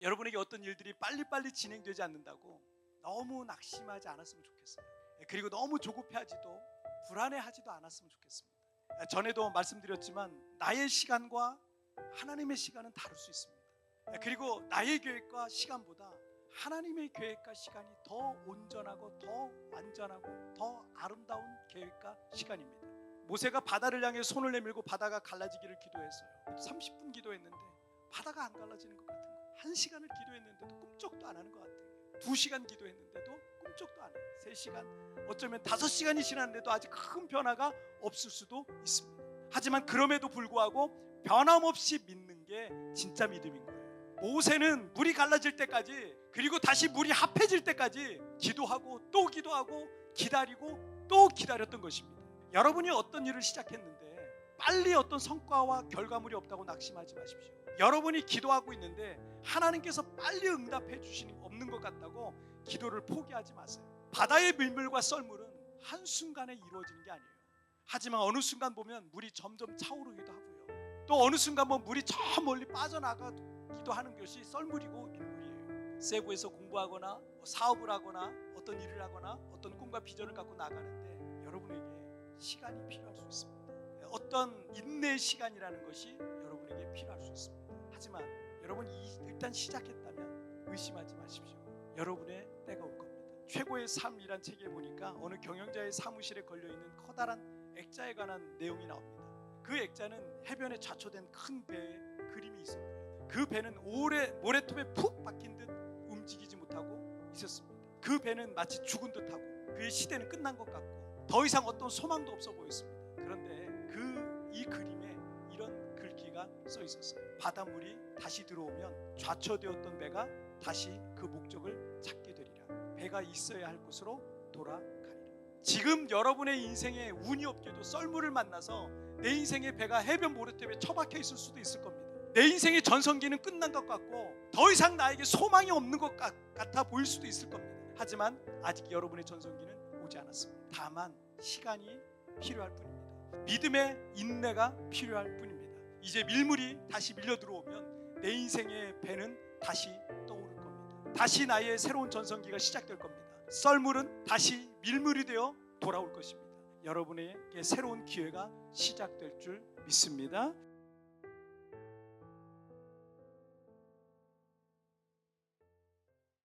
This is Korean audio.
여러분에게 어떤 일들이 빨리빨리 진행되지 않는다고 너무 낙심하지 않았으면 좋겠어요. 그리고 너무 조급해하지도 불안해하지도 않았으면 좋겠습니다. 전에도 말씀드렸지만 나의 시간과 하나님의 시간은 다를 수 있습니다. 그리고 나의 계획과 시간보다 하나님의 계획과 시간이 더 온전하고 더 완전하고 더 아름다운 계획과 시간입니다. 모세가 바다를 향해 손을 내밀고 바다가 갈라지기를 기도했어요. 30분 기도했는데 바다가 안 갈라지는 것 같은 거예요. 1시간을 기도했는데도 꿈쩍도 안 하는 것 같아요. 2시간 기도했는데도 꿈쩍도 안 해요. 3시간, 어쩌면 5시간이 지났는데도 아직 큰 변화가 없을 수도 있습니다. 하지만 그럼에도 불구하고 변함없이 믿는 게 진짜 믿음인 거예요. 모세는 물이 갈라질 때까지, 그리고 다시 물이 합해질 때까지 기도하고 또 기도하고 기다리고 또 기다렸던 것입니다. 여러분이 어떤 일을 시작했는데 빨리 어떤 성과와 결과물이 없다고 낙심하지 마십시오. 여러분이 기도하고 있는데 하나님께서 빨리 응답해 주시는 없는 것 같다고 기도를 포기하지 마세요. 바다의 밀물과 썰물은 한순간에 이루어지는 게 아니에요. 하지만 어느 순간 보면 물이 점점 차오르기도 하고요, 또 어느 순간 물이 저 멀리 빠져나가기도 하는 것이 썰물이고 밀물이에요. 세부에서 공부하거나 사업을 하거나 어떤 일을 하거나 어떤 꿈과 비전을 갖고 나가는데 여러분에게 시간이 필요할 수 있습니다. 어떤 인내의 시간이라는 것이 여러분에게 필요할 수 있습니다. 하지만 여러분이 일단 시작했다면 의심하지 마십시오. 여러분의 때가 올 겁니다. 최고의 삶이란 책에 보니까 어느 경영자의 사무실에 걸려있는 커다란 액자에 관한 내용이 나옵니다. 그 액자는 해변에 좌초된 큰 배의 그림이 있었고요, 그 배는 모래톱에 푹 박힌 듯 움직이지 못하고 있었습니다. 그 배는 마치 죽은 듯하고 그의 시대는 끝난 것 같고 더 이상 어떤 소망도 없어 보였습니다. 그런데 이 그림에 이런 글귀가 써 있었어요. 바닷물이 다시 들어오면 좌초되었던 배가 다시 그 목적을 찾게 되리라. 배가 있어야 할 곳으로 돌아가리라. 지금 여러분의 인생에 운이 없게도 썰물을 만나서 내 인생의 배가 해변 모래톱에 처박혀 있을 수도 있을 겁니다. 내 인생의 전성기는 끝난 것 같고 더 이상 나에게 소망이 없는 것 같아 보일 수도 있을 겁니다. 하지만 아직 여러분의 전성기는 오지 않았습니다. 다만 시간이 필요할 뿐입니다. 믿음의 인내가 필요할 뿐입니다. 이제 밀물이 다시 밀려 들어오면 내 인생의 배는 다시 떠오를 겁니다. 다시 나의 새로운 전성기가 시작될 겁니다. 썰물은 다시 밀물이 되어 돌아올 것입니다. 여러분에게 새로운 기회가 시작될 줄 믿습니다.